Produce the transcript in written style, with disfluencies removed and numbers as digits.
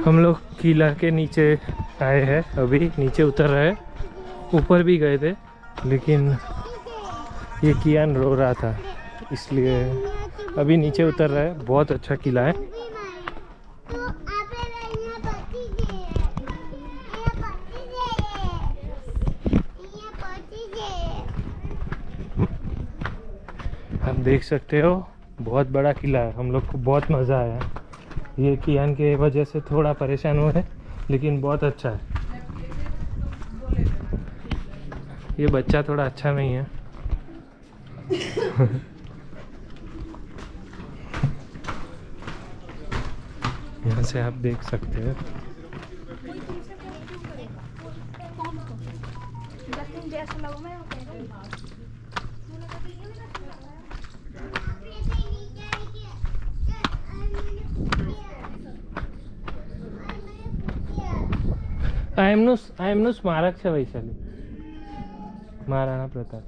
हम लोग किला के नीचे आए हैं, अभी नीचे उतर रहे हैं। ऊपर भी गए थे लेकिन ये कियान रो रहा था, इसलिए अभी नीचे उतर रहा है। बहुत अच्छा किला है। आप देख सकते हो बहुत बड़ा किला है। हम लोग को बहुत मज़ा आया। ये कियान के वजह से थोड़ा परेशान हुए हैं लेकिन बहुत अच्छा है। ये बच्चा थोड़ा अच्छा नहीं है। यहाँ से आप देख सकते हैं। આ એમનું સ્મારક છે વૈશાલી, મહારાણા પ્રતાપ।